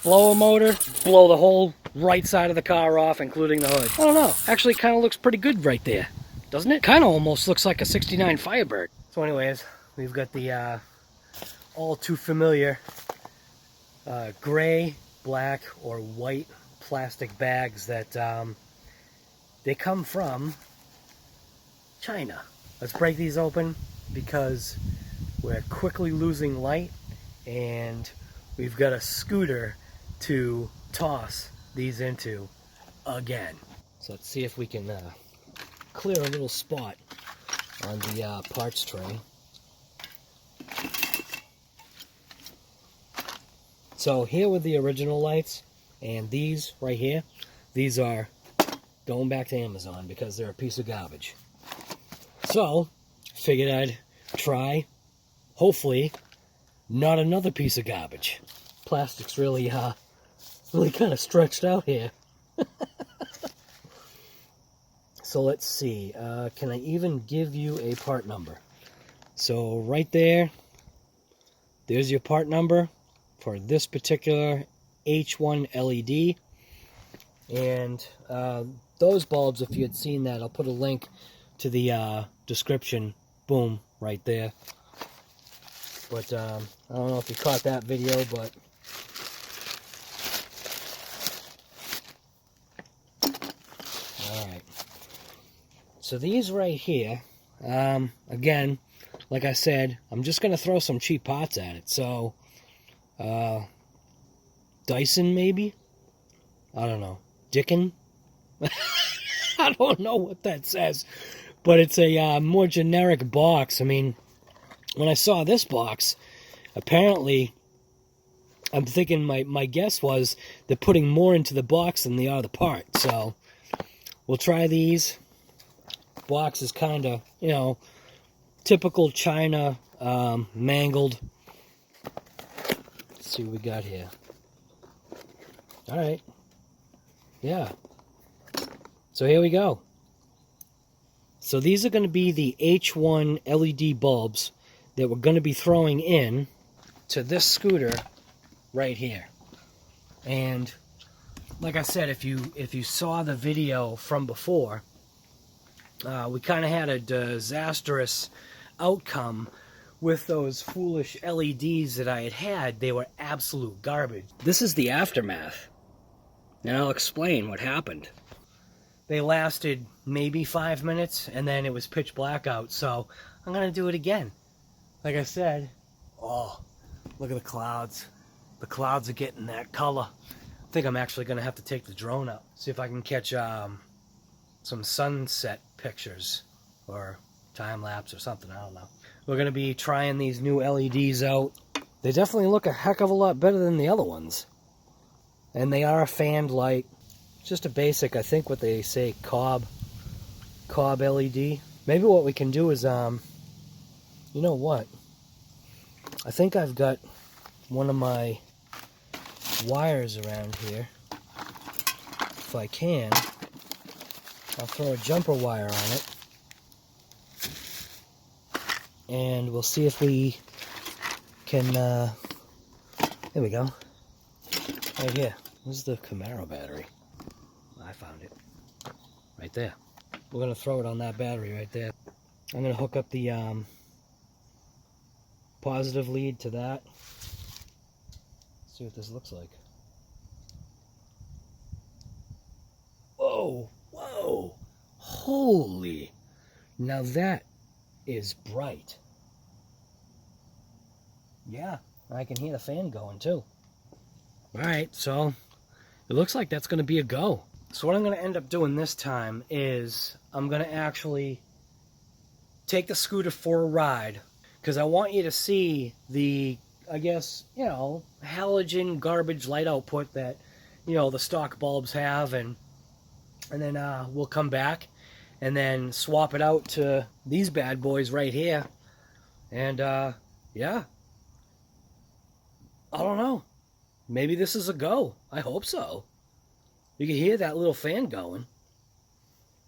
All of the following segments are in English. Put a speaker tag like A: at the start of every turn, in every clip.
A: blow a motor, blow the whole right side of the car off, including the hood. I don't know. Actually, kind of looks pretty good right there, doesn't it? Kind of almost looks like a 69 Firebird. So anyways, we've got the all too familiar gray, black, or white plastic bags that they come from China. Let's break these open because we're quickly losing light and we've got a scooter to toss these into again. So let's see if we can clear a little spot on the parts tray. So here were the original lights, and these right here, these are going back to Amazon because they're a piece of garbage. So, figured I'd try, hopefully, not another piece of garbage. Plastic's really kind of stretched out here. So let's see, can I even give you a part number? So right there, there's your part number for this particular H1 LED. And those bulbs, if you had seen that, I'll put a link to the description, boom, right there. But I don't know if you caught that video, but alright. So these right here, again, like I said, I'm just going to throw some cheap parts at it. So, Dyson maybe? I don't know. Dickin? I don't know what that says. But it's a more generic box. I mean, when I saw this box, apparently, I'm thinking my guess was they're putting more into the box than they are the part. So, we'll try these. Box is kind of, you know, typical China, mangled. Let's see what we got here. Alright. Yeah. So here we go. So these are going to be the H1 LED bulbs that we're going to be throwing in to this scooter right here. And like I said, if you saw the video from before, we kind of had a disastrous outcome with those foolish LEDs that I had. They were absolute garbage. This is the aftermath. And I'll explain what happened. They lasted maybe 5 minutes, and then it was pitch black out, so I'm going to do it again. Like I said, oh, look at the clouds. The clouds are getting that color. I think I'm actually going to have to take the drone out, see if I can catch some sunset pictures, or time-lapse or something, I don't know. We're going to be trying these new LEDs out. They definitely look a heck of a lot better than the other ones. And they are a fanned light. Just a basic, I think what they say, cob LED. Maybe what we can do is, you know what? I think I've got one of my wires around here. If I can, I'll throw a jumper wire on it. And we'll see if we can, there we go. Right here. This is the Camaro battery. I found it. Right there. We're going to throw it on that battery right there. I'm going to hook up the positive lead to that. See what this looks like. Whoa! Whoa! Holy! Now that is bright. Yeah, I can hear the fan going too. Alright, so it looks like that's going to be a go. So what I'm going to end up doing this time is I'm going to actually take the scooter for a ride, because I want you to see the, I guess, you know, halogen garbage light output that, you know, the stock bulbs have, and then we'll come back and then swap it out to these bad boys right here. And yeah, I don't know. Maybe this is a go. I hope so. You can hear that little fan going.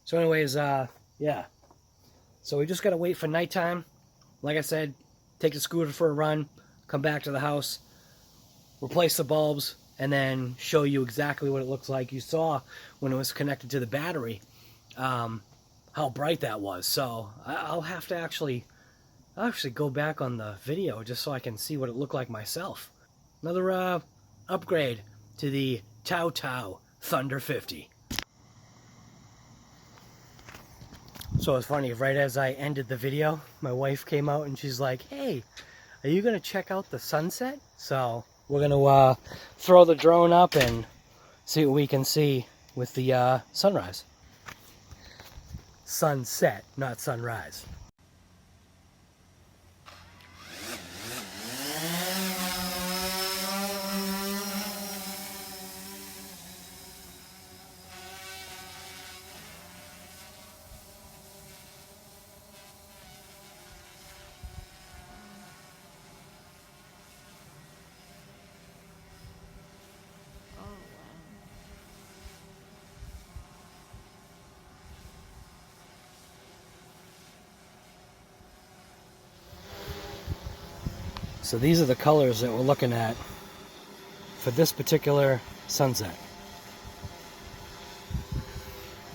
A: So anyways, yeah. So we just got to wait for nighttime. Like I said, take the scooter for a run, come back to the house, replace the bulbs, and then show you exactly what it looks like. You saw when it was connected to the battery how bright that was. So I'll have to actually go back on the video just so I can see what it looked like myself. Another upgrade to the Tao Tao Thunder 50. So it's funny, right as I ended the video, my wife came out and she's like, hey, are you gonna check out the sunset? So we're gonna throw the drone up and see what we can see with the sunrise. Sunset, not sunrise. So these are the colors that we're looking at for this particular sunset.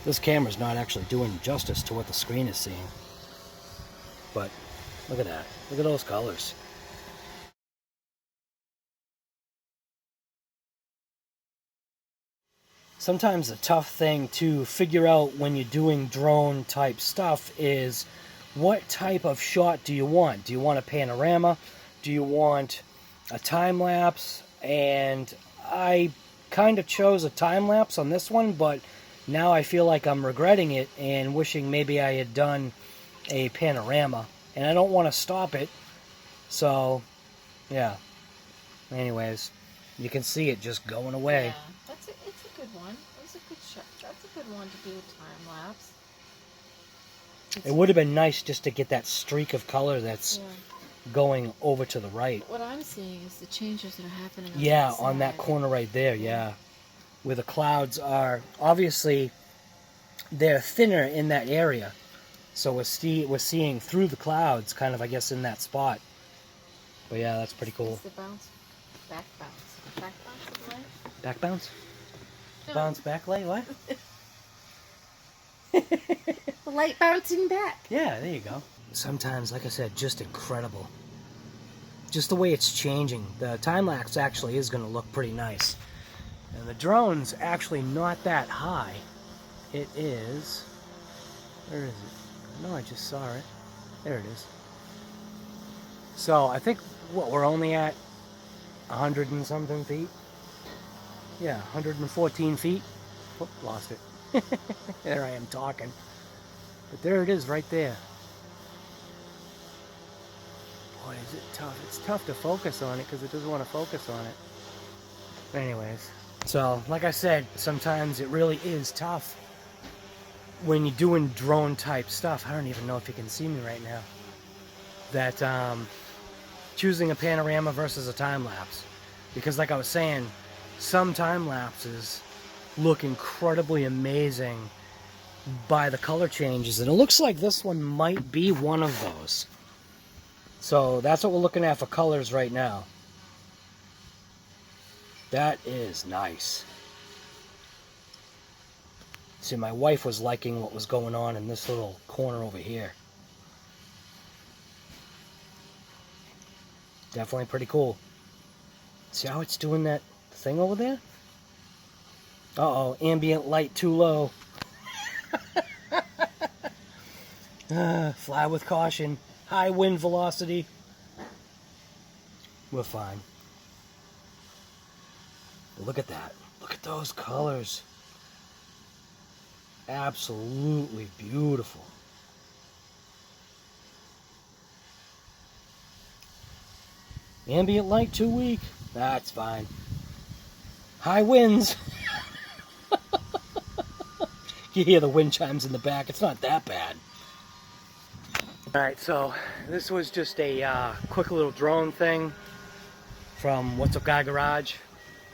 A: This camera's not actually doing justice to what the screen is seeing. But look at that. Look at those colors. Sometimes the tough thing to figure out when you're doing drone type stuff is what type of shot do you want? Do you want a panorama? Do you want a time-lapse? And I kind of chose a time-lapse on this one, but now I feel like I'm regretting it and wishing maybe I had done a panorama. And I don't want to stop it, so yeah. Anyways, you can see it just going away.
B: Yeah, it's a good one. It was a good shot. That's a good one to do a time-lapse.
A: It would have been nice just to get that streak of color that's going over to the right.
B: What I'm seeing is the changes that are happening
A: on that corner right there, where the clouds are. Obviously, they're thinner in that area, so we're seeing through the clouds, kind of, I guess, in that spot. But yeah, that's pretty cool.
B: It's the bounce, back bounce, back bounce of light.
A: Back bounce?
B: No.
A: Bounce back light? What?
B: The light bouncing back.
A: Yeah, there you go. Sometimes, like I said, just incredible. Just the way it's changing. The time-lapse actually is going to look pretty nice. And the drone's actually not that high. It is... Where is it? No, I just saw it. There it is. So, I think, we're only at 100 and something feet? Yeah, 114 feet. Oh, lost it. There I am talking. But there it is right there. Boy, is it tough. It's tough to focus on it because it doesn't want to focus on it. Anyways, so like I said, sometimes it really is tough when you're doing drone type stuff. I don't even know if you can see me right now. That choosing a panorama versus a time lapse. Because like I was saying, some time lapses look incredibly amazing by the color changes. And it looks like this one might be one of those. So that's what we're looking at for colors right now. That is nice. See, my wife was liking what was going on in this little corner over here. Definitely pretty cool. See how it's doing that thing over there? Uh-oh, ambient light too low. Fly with caution. High wind velocity. We're fine. But look at that. Look at those colors. Absolutely beautiful. Ambient light too weak. That's fine. High winds. You hear the wind chimes in the back. It's not that bad. Alright, so this was just a quick little drone thing from What's Up Guy Garage.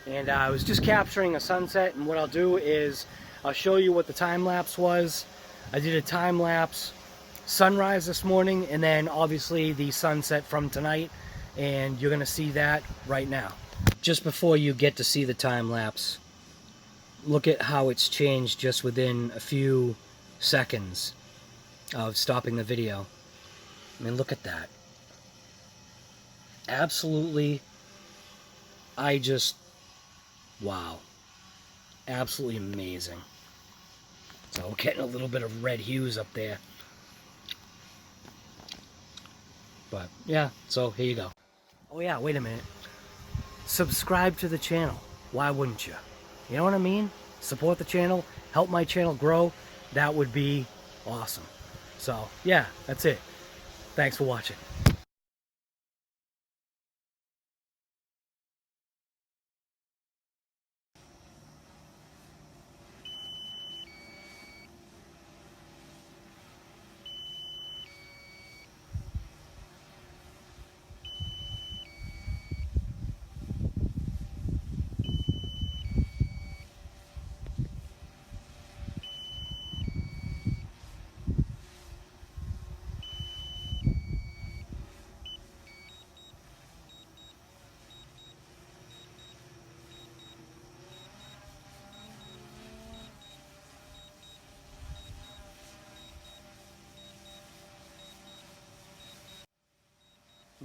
A: And I was just capturing a sunset, and what I'll do is I'll show you what the time lapse was. I did a time lapse sunrise this morning, and then obviously the sunset from tonight, and you're going to see that right now. just before you get to see the time lapse, look at how it's changed just within a few seconds of stopping the video. I mean, look at that. Absolutely, wow. Absolutely amazing. So we're getting a little bit of red hues up there. But yeah, so here you go. Oh yeah, wait a minute. Subscribe to the channel. Why wouldn't you? You know what I mean? Support the channel, help my channel grow. That would be awesome. So yeah, that's it. Thanks for watching.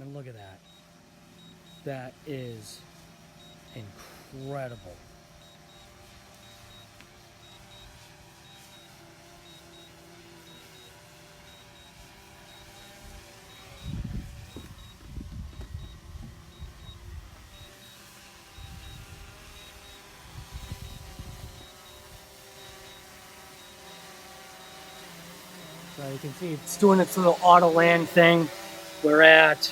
A: And look at that. That is incredible. So you can see it's doing its little auto land thing. We're at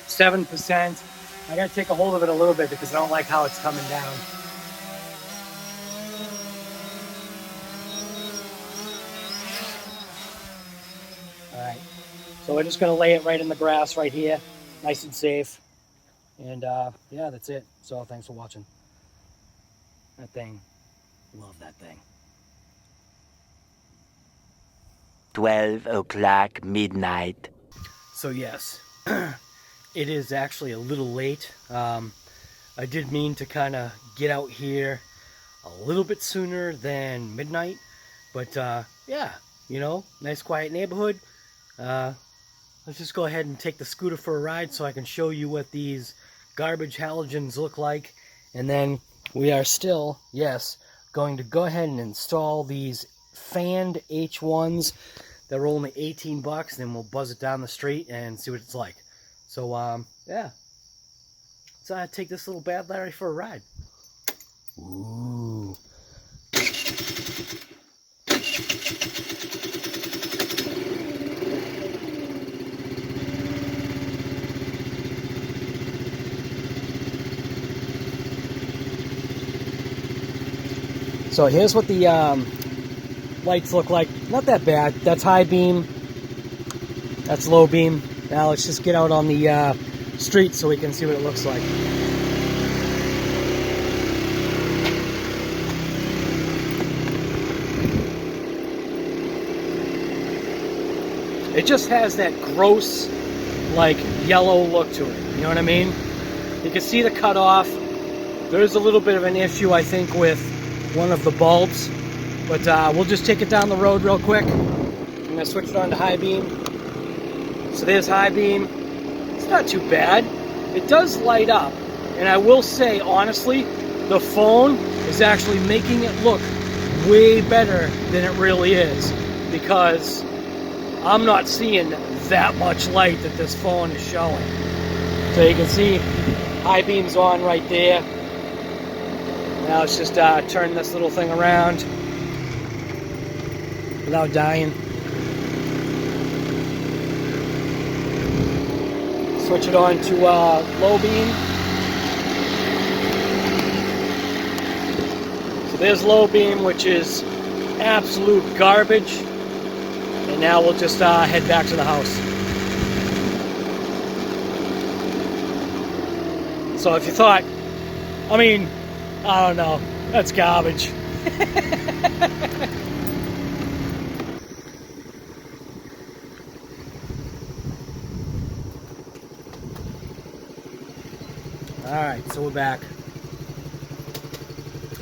A: 7%. I gotta take a hold of it a little bit because I don't like how it's coming down. Alright, so we're just gonna lay it right in the grass right here, nice and safe. And yeah, that's it. So thanks for watching. That thing, love that thing.
C: 12 o'clock midnight.
A: So yes, it is actually a little late. I did mean to kind of get out here a little bit sooner than midnight, but yeah, you know, nice quiet neighborhood. Let's just go ahead and take the scooter for a ride so I can show you what these garbage halogens look like, and then we are still, yes, going to go ahead and install these fanned H1s that are only 18 bucks, then we'll buzz it down the street and see what it's like. So yeah, let's take this little bad Larry for a ride. Ooh. So here's what the lights look like. Not that bad. That's high beam. That's low beam. Now let's just get out on the street so we can see what it looks like. It just has that gross, like, yellow look to it. You know what I mean? You can see the cutoff. There's a little bit of an issue, I think, with one of the bulbs. But we'll just take it down the road real quick. I'm going to switch it on to high beam. So there's high beam. It's not too bad. It does light up. And I will say, honestly, the phone is actually making it look way better than it really is. Because I'm not seeing that much light that this phone is showing. So you can see high beam's on right there. Now let's just turn this little thing around without dying. Switch it on to low beam. So there's low beam, which is absolute garbage. And now we'll just head back to the house. So if you thought, I mean, I don't know, that's garbage. Alright. Alright, so we're back.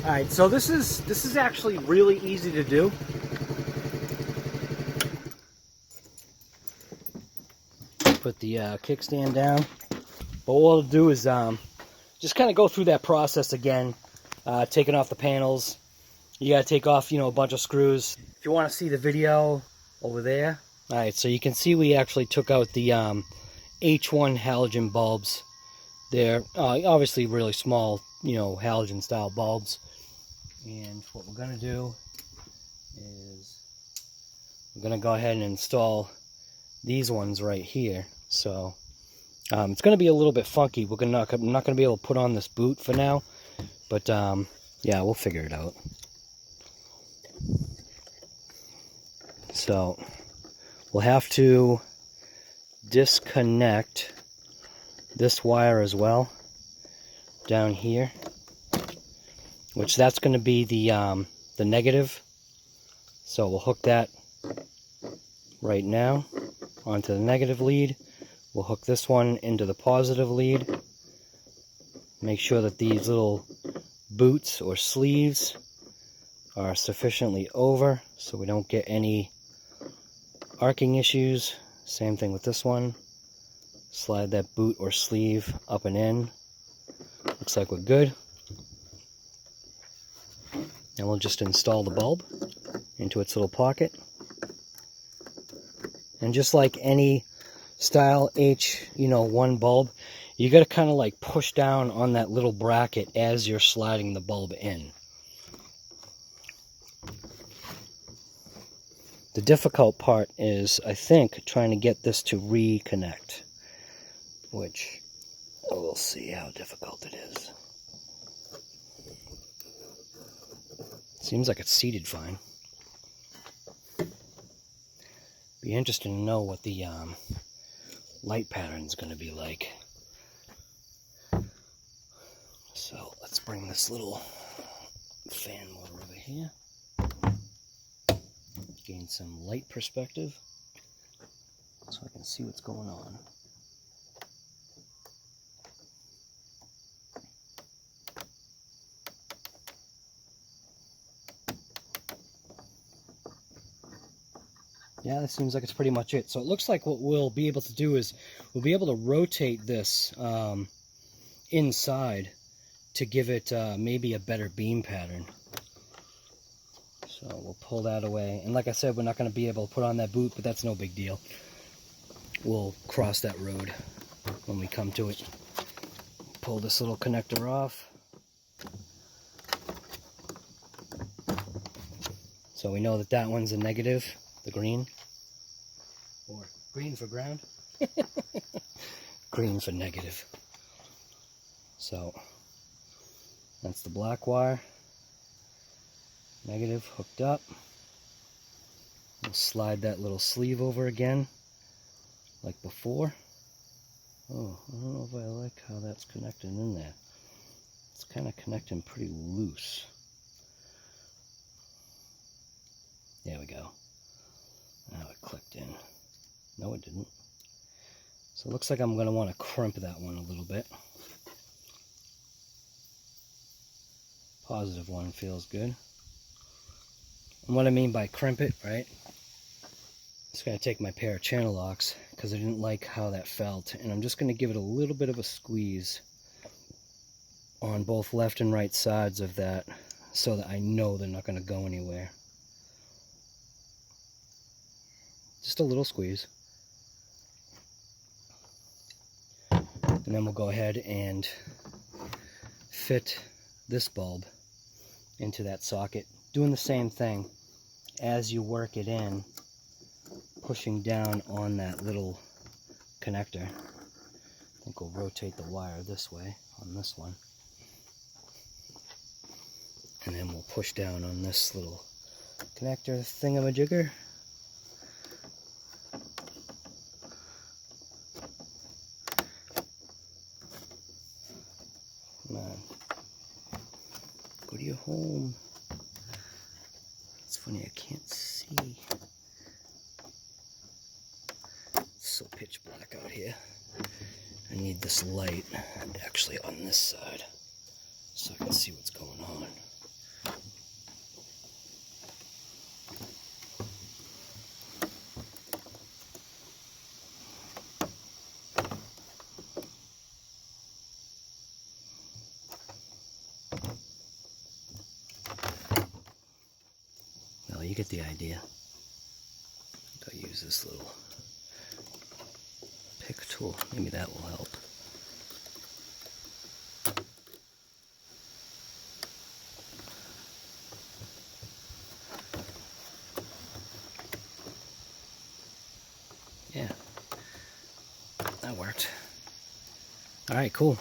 A: Alright, so this is actually really easy to do. Put the kickstand down. But what we'll do is just kind of go through that process again, taking off the panels. You gotta take off, you know, a bunch of screws. If you want to see the video over there. Alright, so you can see we actually took out the H1 halogen bulbs. They're obviously really small, you know, halogen style bulbs. And what we're gonna do is we're gonna go ahead and install these ones right here. So it's gonna be a little bit funky. I'm not gonna be able to put on this boot for now, but yeah, we'll figure it out. So we'll have to disconnect this wire as well down here, which that's going to be the negative. So we'll hook that right now onto the negative lead. We'll hook this one into the positive lead. Make sure that these little boots or sleeves are sufficiently over so we don't get any arcing issues. Same thing with this one. Slide that boot or sleeve up and in. Looks like we're good. And we'll just install the bulb into its little pocket. And just like any style H1 bulb, you got to kind of like push down on that little bracket as you're sliding the bulb in. The difficult part is, I think, trying to get this to reconnect, which we'll see how difficult it is. Seems like it's seated fine. Be interesting to know what the light pattern is going to be like. So let's bring this little fan motor over here. Gain some light perspective so I can see what's going on. Yeah, that seems like it's pretty much it. So it looks like what we'll be able to do is we'll be able to rotate this inside to give it maybe a better beam pattern. So we'll pull that away. And like I said, we're not going to be able to put on that boot, but that's no big deal. We'll cross that road when we come to it. Pull this little connector off. So we know that that one's a negative, the green. Or green for ground. Green for negative. So that's the black wire. Negative hooked up. We'll slide that little sleeve over again, like before. Oh, I don't know if I like how that's connecting in there. It's kind of connecting pretty loose. There we go. Now it clicked in. No, it didn't. So it looks like I'm going to want to crimp that one a little bit. Positive one feels good. And what I mean by crimp it, right? Just going to take my pair of channel locks because I didn't like how that felt. And I'm just going to give it a little bit of a squeeze on both left and right sides of that so that I know they're not going to go anywhere. Just a little squeeze. And then we'll go ahead and fit this bulb into that socket. Doing the same thing as you work it in, pushing down on that little connector. I think we'll rotate the wire this way on this one. And then we'll push down on this little connector thingamajigger. Come on. Go to your home. It's funny, I can't see. It's so pitch black out here. I need this light actually on this side so I can see what's going on. Well, you get the idea. I'll use this little pick tool. Maybe that will help. Yeah, that worked. All right, cool.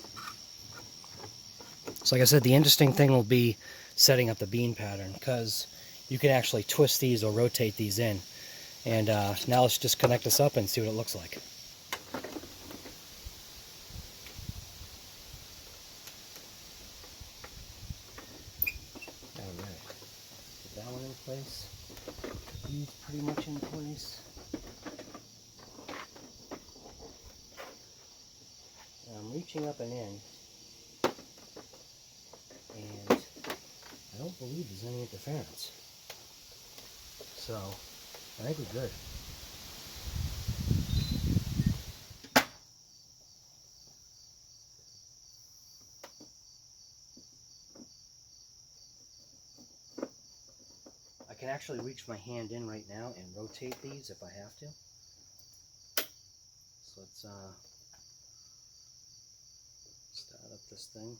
A: So like I said, the interesting thing will be setting up the beam pattern, because you can actually twist these or rotate these in. And now let's just connect this up and see what it looks like. All right, put that one in place. These pretty much in place. I'm reaching up and in, and I don't believe there's any interference. So I think we're good. I can actually reach my hand in right now and rotate these if I have to. So let's start up this thing.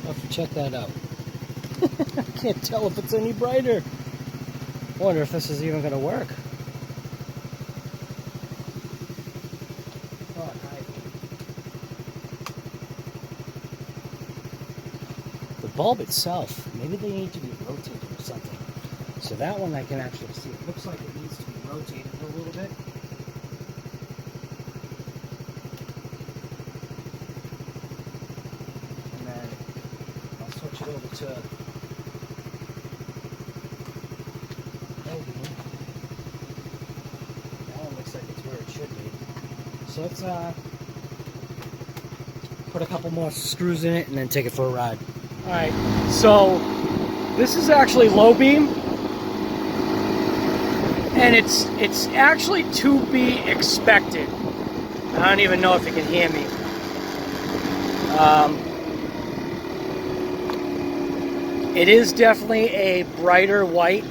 A: I'll have to check that out. I can't tell if it's any brighter. I wonder if this is even going to work. Oh, hi. The bulb itself, maybe they need to be rotated or something. So that one I can actually see. It looks like it needs to be rotated a little bit. And then I'll switch it over to LED. That one looks like it's where it should be. So let's put a couple more screws in it and then take it for a ride. Alright, so this is actually low beam. And it's actually to be expected. I don't even know if you can hear me. It is definitely a brighter white.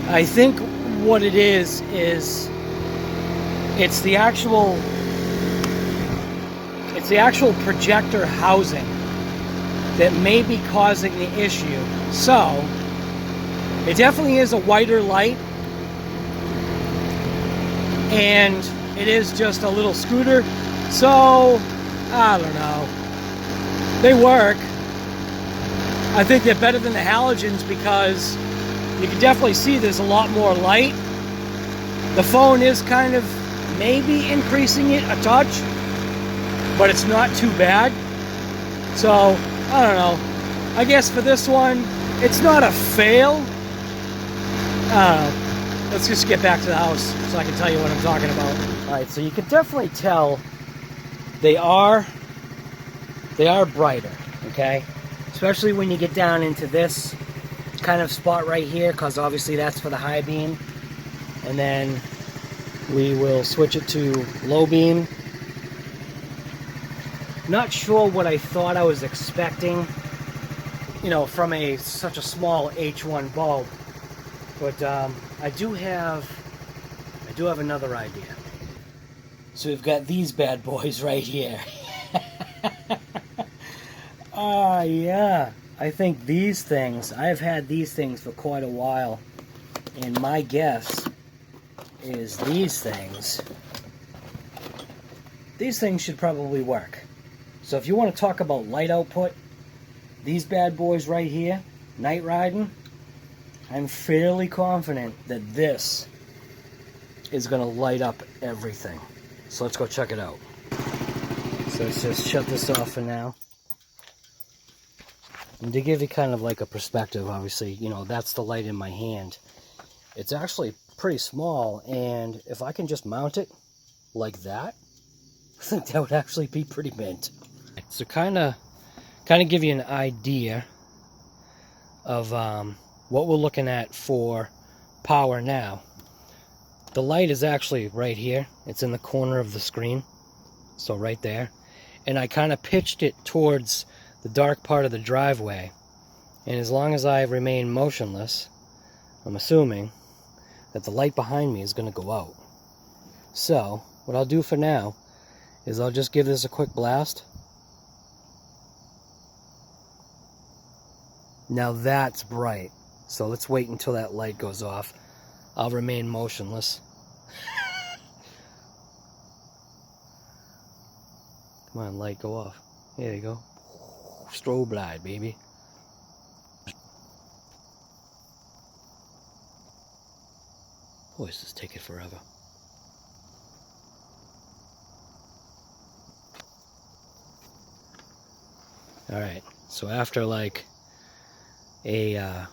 A: I think what it is it's the actual projector housing that may be causing the issue. So it definitely is a whiter light, and it is just a little scooter, so I don't know. They work. I think they're better than the halogens because you can definitely see there's a lot more light. The phone is kind of maybe increasing it a touch, but it's not too bad. So I don't know. I guess for this one, it's not a fail. Let's just get back to the house so I can tell you what I'm talking about. Alright, so you can definitely tell they are brighter, okay? Especially when you get down into this kind of spot right here, because obviously that's for the high beam. And then we will switch it to low beam. Not sure what I thought I was expecting, you know, from such a small H1 bulb. But I do have another idea. So we've got these bad boys right here. Yeah. I think these things, I've had these things for quite a while. And my guess is these things should probably work. So if you want to talk about light output, these bad boys right here, night riding, I'm fairly confident that this is going to light up everything. So let's go check it out. So let's just shut this off for now. And to give you kind of like a perspective, obviously, you know, that's the light in my hand. It's actually pretty small, and if I can just mount it like that, I think that would actually be pretty mint. So kind of give you an idea of what we're looking at for power now. The light is actually right here. It's in the corner of the screen, so right there. And I kind of pitched it towards the dark part of the driveway. And as long as I remain motionless, I'm assuming that the light behind me is going to go out. So what I'll do for now is I'll just give this a quick blast. Now that's bright. So let's wait until that light goes off. I'll remain motionless. Come on, light, go off. There you go. Strobe light, baby. Boy, does this take it forever. Alright, so after like a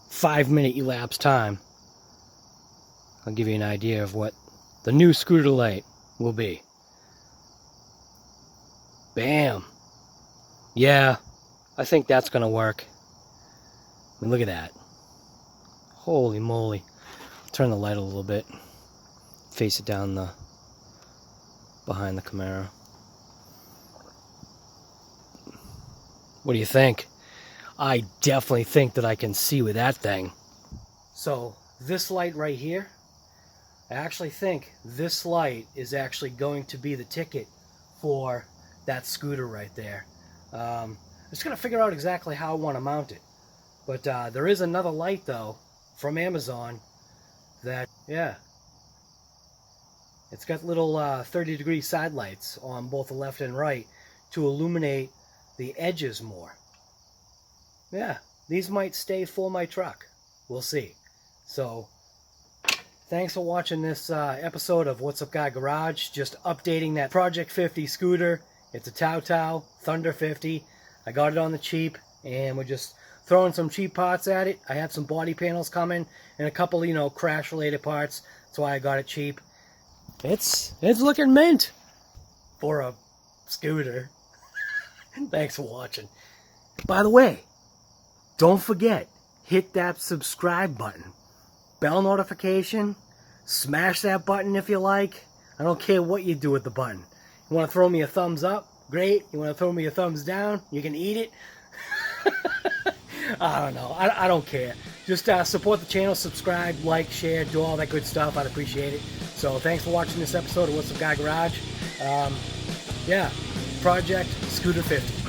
A: 5-minute elapsed time, I'll give you an idea of what the new scooter light will be. Bam! Yeah, I think that's gonna work. I mean, look at that. Holy moly. Turn the light a little bit. Face it down the behind the Camaro. What do you think? I definitely think that I can see with that thing. So this light right here, I actually think this light is actually going to be the ticket for that scooter right there. I'm just gonna figure out exactly how I want to mount it. But there is another light though from Amazon that, yeah, it's got little 30-degree side lights on both the left and right to illuminate the edges more. Yeah, these might stay for my truck. We'll see. So thanks for watching this episode of What's Up Guy Garage. Just updating that Project 50 scooter. It's a Tao Tao Thunder 50. I got it on the cheap, and we're just throwing some cheap parts at it. I had some body panels coming and a couple, you know, crash related parts. That's why I got it cheap. It's looking mint for a scooter. Thanks for watching. By the way, don't forget, hit that subscribe button. Bell notification. Smash that button if you like. I don't care what you do with the button. You want to throw me a thumbs up? Great. You want to throw me a thumbs down? You can eat it. I don't know. I don't care. Just support the channel, subscribe, like, share, do all that good stuff. I'd appreciate it. So thanks for watching this episode of What's Up Guy Garage. Yeah, Project Scooter 50.